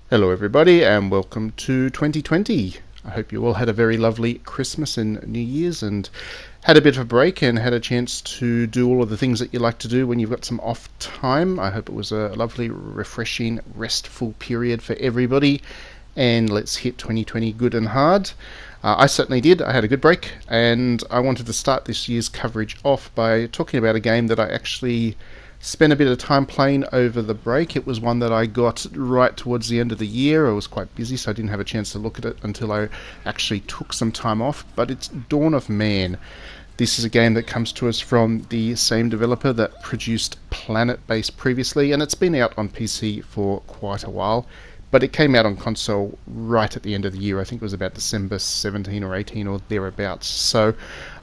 Hello everybody and welcome to 2020. I hope you all had a very lovely Christmas and New Year's and had a bit of a break and had a chance to do all of the things that you like to do when you've got some off time. I hope it was a lovely, refreshing, restful period for everybody, and let's hit 2020 good and hard. I certainly did. I had a good break, and I wanted to start this year's coverage off by talking about a game that I actually spent a bit of time playing over the break. It was one that I got right towards the end of the year. I was quite busy, so I didn't have a chance to look at it until I actually took some time off, but it's Dawn of Man. This is a game that comes to us from the same developer that produced Planet Base previously, and it's been out on PC for quite a while, but it came out on console right at the end of the year. I think it was about December 17 or 18 or thereabouts. So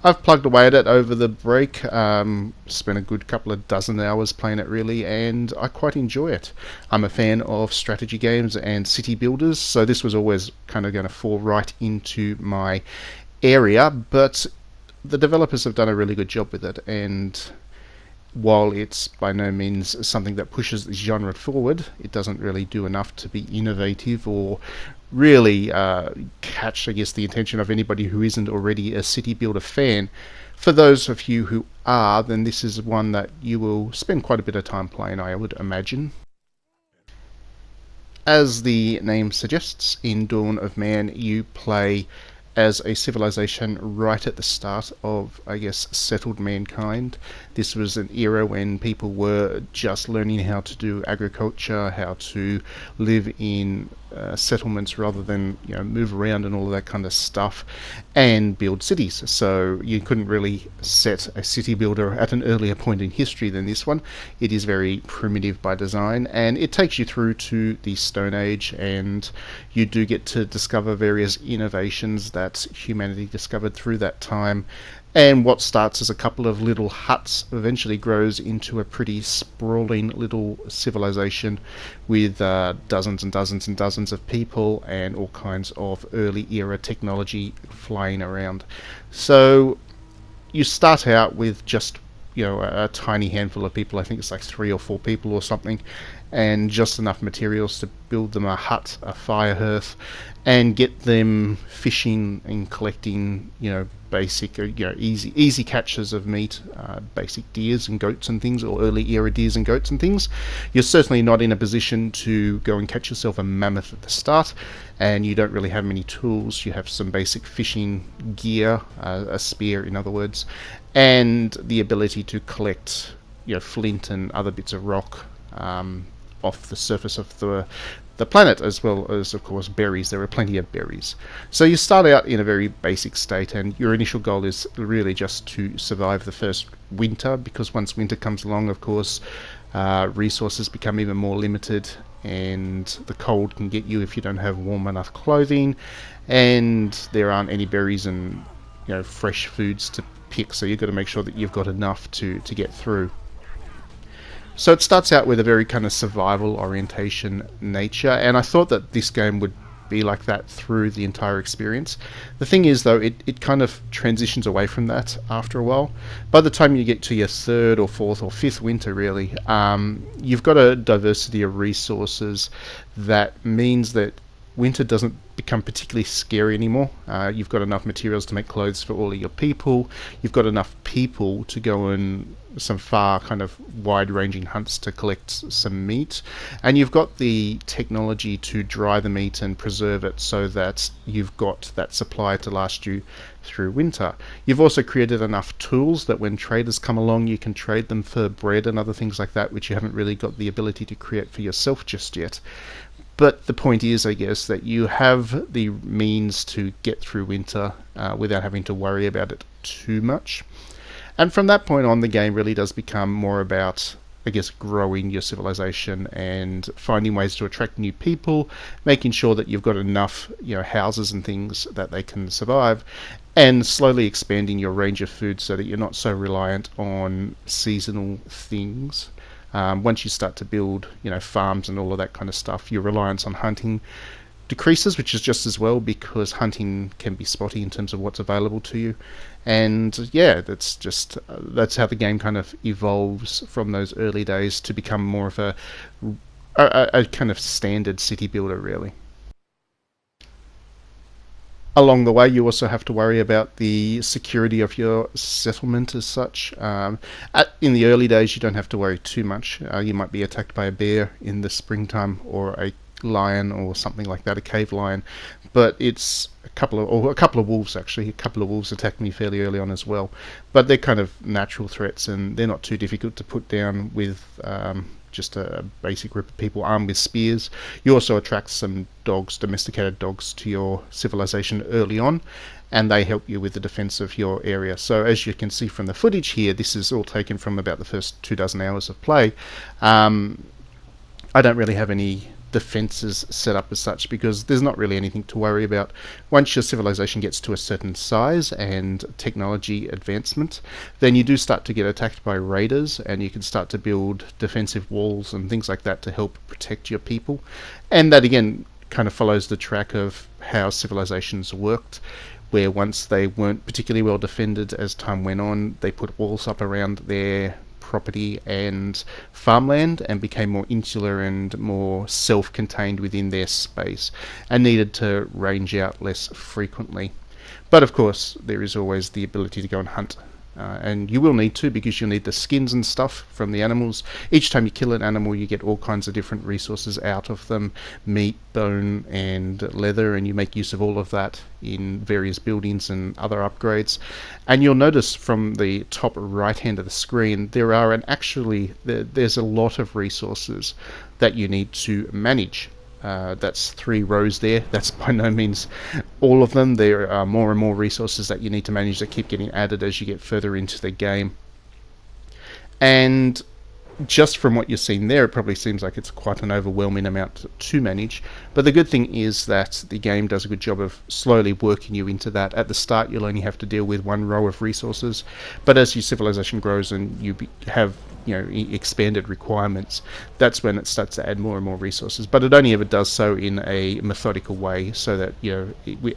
I've plugged away at it over the break, spent a good couple of dozen hours playing it really, and I quite enjoy it. I'm a fan of strategy games and city builders, so this was always kind of going to fall right into my area, but the developers have done a really good job with it, and while it's by no means something that pushes the genre forward, it doesn't really do enough to be innovative or really catch, I guess, the attention of anybody who isn't already a city builder fan. For those of you who are, then this is one that you will spend quite a bit of time playing, I would imagine. As the name suggests, in Dawn of Man you play as a civilization right at the start of, I guess, settled mankind. This was an era when people were just learning how to do agriculture, how to live in settlements rather than move around and all of that kind of stuff, and build cities. So you couldn't really set a city builder at an earlier point in history than this one. It is very primitive by design, and it takes you through to the Stone Age, and you do get to discover various innovations that humanity discovered through that time. And what starts as a couple of little huts eventually grows into a pretty sprawling little civilization with dozens and dozens and dozens of people and all kinds of early era technology flying around. So you start out with just a tiny handful of people. I think it's like 3 or 4 people or something, and just enough materials to build them a hut, a fire hearth, and get them fishing and collecting basic easy catches of meat, basic deers and goats and things, or early era deers and goats and things. You're certainly not in a position to go and catch yourself a mammoth at the start, and you don't really have many tools. You have some basic fishing gear, a spear in other words, and the ability to collect flint and other bits of rock off the surface of the planet, as well as, of course, berries. There are plenty of berries. So you start out in a very basic state, and your initial goal is really just to survive the first winter, because once winter comes along, of course, resources become even more limited, and the cold can get you if you don't have warm enough clothing, and there aren't any berries and fresh foods to pick, so you've got to make sure that you've got enough to get through. So it starts out with a very kind of survival orientation nature, and I thought that this game would be like that through the entire experience. The thing is, though, it kind of transitions away from that after a while. By the time you get to your 3rd or 4th or 5th winter, really, you've got a diversity of resources that means that winter doesn't become particularly scary anymore. You've got enough materials to make clothes for all of your people. You've got enough people to go on some far kind of wide-ranging hunts to collect some meat, and you've got the technology to dry the meat and preserve it so that you've got that supply to last you through winter. You've also created enough tools that when traders come along, you can trade them for bread and other things like that, which you haven't really got the ability to create for yourself just yet. But the point is, I guess, that you have the means to get through winter without having to worry about it too much. And from that point on, the game really does become more about, I guess, growing your civilization and finding ways to attract new people, making sure that you've got enough, houses and things that they can survive, and slowly expanding your range of food so that you're not so reliant on seasonal things. Once you start to build, farms and all of that kind of stuff, your reliance on hunting decreases, which is just as well because hunting can be spotty in terms of what's available to you. And yeah, that's how the game kind of evolves from those early days to become more of a kind of standard city builder, really. Along the way, you also have to worry about the security of your settlement as such. In the early days, you don't have to worry too much. You might be attacked by a bear in the springtime, or a lion, or something like that, a cave lion. But it's a couple of wolves actually. A couple of wolves attacked me fairly early on as well. But they're kind of natural threats, and they're not too difficult to put down with just a basic group of people armed with spears. You also attract some dogs, domesticated dogs, to your civilization early on, and they help you with the defense of your area. So as you can see from the footage here, this is all taken from about the first 2 dozen hours of play. I don't really have any defenses set up as such because there's not really anything to worry about. Once your civilization gets to a certain size and technology advancement, then you do start to get attacked by raiders, and you can start to build defensive walls and things like that to help protect your people. And that again kind of follows the track of how civilizations worked, where once they weren't particularly well defended, as time went on, they put walls up around their property and farmland and became more insular and more self-contained within their space and needed to range out less frequently. But of course, there is always the ability to go and hunt. And you will need to, because you'll need the skins and stuff from the animals. Each time you kill an animal, you get all kinds of different resources out of them: meat, bone, and leather, and you make use of all of that in various buildings and other upgrades. And you'll notice from the top right hand of the screen, there's a lot of resources that you need to manage. That's 3 rows there. That's by no means all of them. There are more and more resources that you need to manage that keep getting added as you get further into the game. And just from what you're seeing there, it probably seems like it's quite an overwhelming amount to manage. But the good thing is that the game does a good job of slowly working you into that. At the start, you'll only have to deal with 1 row of resources, but as your civilization grows and you have expanded requirements, that's when it starts to add more and more resources. But it only ever does so in a methodical way, so that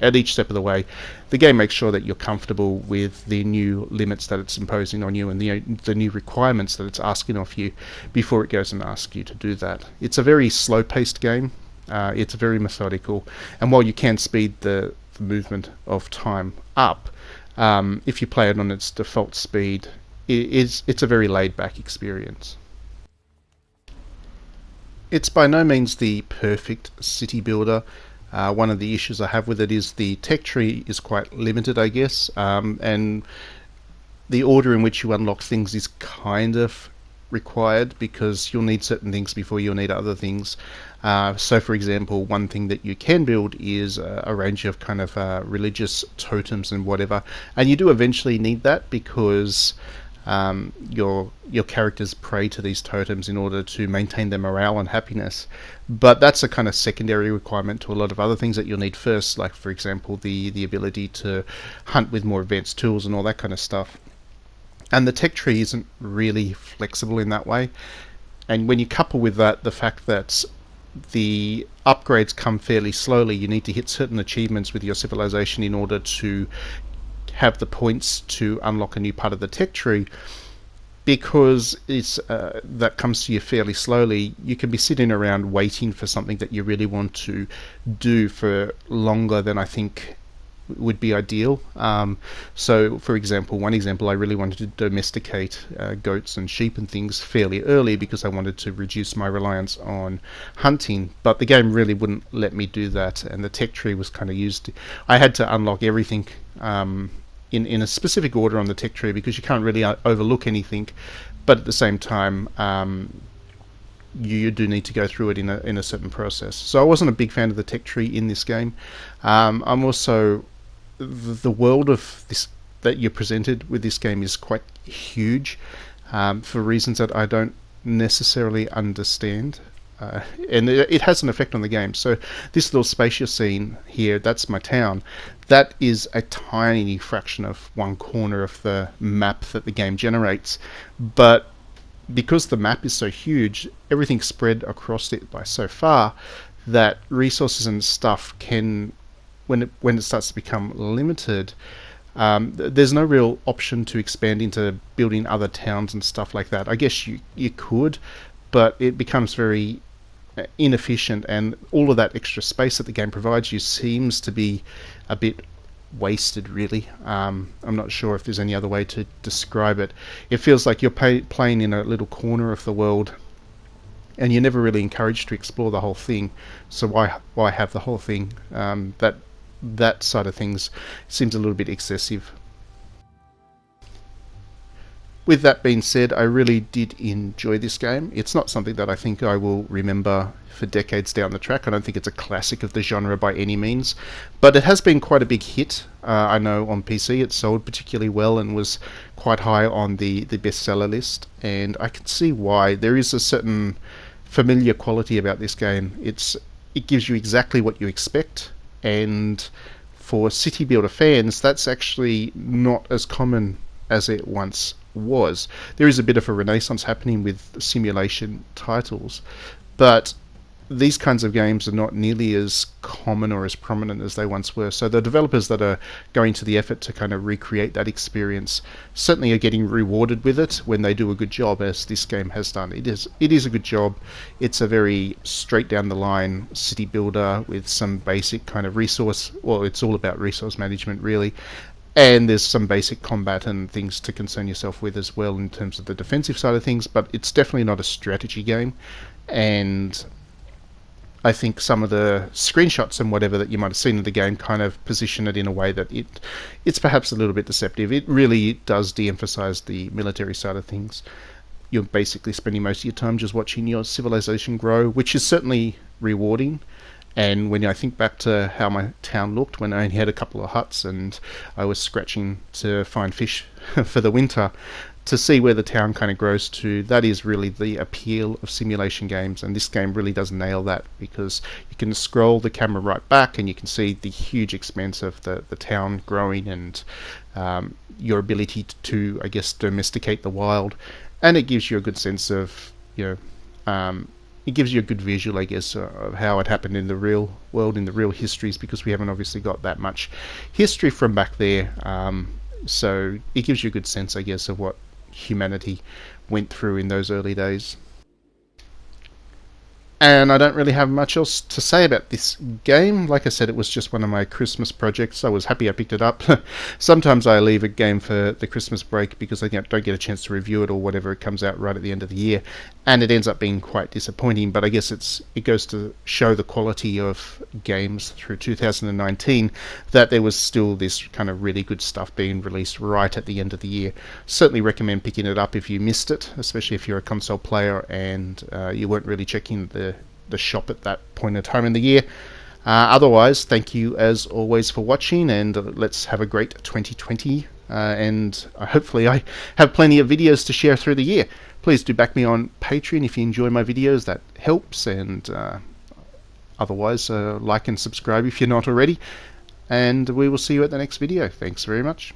at each step of the way, the game makes sure that you're comfortable with the new limits that it's imposing on you and the new requirements that it's asking of you before it goes and asks you to do that. It's a very slow-paced game. It's very methodical, and while you can speed the movement of time up, if you play it on its default speed, it's a very laid-back experience. It's by no means the perfect city builder. One of the issues I have with it is the tech tree is quite limited, I guess, and the order in which you unlock things is kind of required, because you'll need certain things before you'll need other things. So for example, one thing that you can build is a range of kind of religious totems and whatever, and you do eventually need that because your characters pray to these totems in order to maintain their morale and happiness. But that's a kind of secondary requirement to a lot of other things that you'll need first, like for example the ability to hunt with more advanced tools and all that kind of stuff. And the tech tree isn't really flexible in that way. And when you couple with that the fact that the upgrades come fairly slowly, you need to hit certain achievements with your civilization in order to have the points to unlock a new part of the tech tree. Because that comes to you fairly slowly, you can be sitting around waiting for something that you really want to do for longer than I think would be ideal. So for example, one example, I really wanted to domesticate goats and sheep and things fairly early because I wanted to reduce my reliance on hunting, but the game really wouldn't let me do that, and the tech tree was kind of used. I had to unlock everything in a specific order on the tech tree, because you can't really overlook anything, but at the same time you do need to go through it in a certain process. So I wasn't a big fan of the tech tree in this game. I'm also, the world of this that you're presented with this game is quite huge, for reasons that I don't necessarily understand. And it has an effect on the game. So this little space you're seeing here, that's my town. That is a tiny fraction of one corner of the map that the game generates. But because the map is so huge, everything's spread across it by so far, that resources and stuff can, when it starts to become limited, there's no real option to expand into building other towns and stuff like that. I guess you could, but it becomes very inefficient, and all of that extra space that the game provides you seems to be a bit wasted, really. I'm not sure if there's any other way to describe it. It feels like you're playing in a little corner of the world, and you're never really encouraged to explore the whole thing. So why have the whole thing? That side of things seems a little bit excessive. With that being said, I really did enjoy this game. It's not something that I think I will remember for decades down the track. I don't think it's a classic of the genre by any means, but it has been quite a big hit. I know on PC it sold particularly well and was quite high on the bestseller list, and I can see why. There is a certain familiar quality about this game. It gives you exactly what you expect, and for city builder fans, that's actually not as common as it once was. There is a bit of a renaissance happening with simulation titles, but these kinds of games are not nearly as common or as prominent as they once were. So the developers that are going to the effort to kind of recreate that experience certainly are getting rewarded with it when they do a good job, as this game has done. It is a good job. It's a very straight down the line city builder with some basic kind of resource, well, it's all about resource management really, and there's some basic combat and things to concern yourself with as well in terms of the defensive side of things, but it's definitely not a strategy game. And I think some of the screenshots and whatever that you might have seen of the game kind of position it in a way that it's perhaps a little bit deceptive. It really does de-emphasize the military side of things. You're basically spending most of your time just watching your civilization grow, which is certainly rewarding. And when I think back to how my town looked when I only had a couple of huts and I was scratching to find fish for the winter, to see where the town kind of grows to, that is really the appeal of simulation games. And this game really does nail that, because you can scroll the camera right back and you can see the huge expanse of the town growing, and your ability to, I guess, domesticate the wild. And it gives you a good sense of, it gives you a good visual, I guess, of how it happened in the real world, in the real histories, because we haven't obviously got that much history from back there. So it gives you a good sense, I guess, of what humanity went through in those early days. And I don't really have much else to say about this game. Like I said, it was just one of my Christmas projects. I was happy I picked it up. Sometimes I leave a game for the Christmas break because I don't get a chance to review it or whatever. It comes out right at the end of the year, and it ends up being quite disappointing. But I guess it goes to show the quality of games through 2019, that there was still this kind of really good stuff being released right at the end of the year. Certainly recommend picking it up if you missed it, especially if you're a console player and you weren't really checking the shop at that point in time in the year. Otherwise, thank you as always for watching, and let's have a great 2020, and hopefully I have plenty of videos to share through the year. Please do back me on Patreon if you enjoy my videos. That helps. And otherwise, like and subscribe if you're not already, and we will see you at the next video. Thanks very much.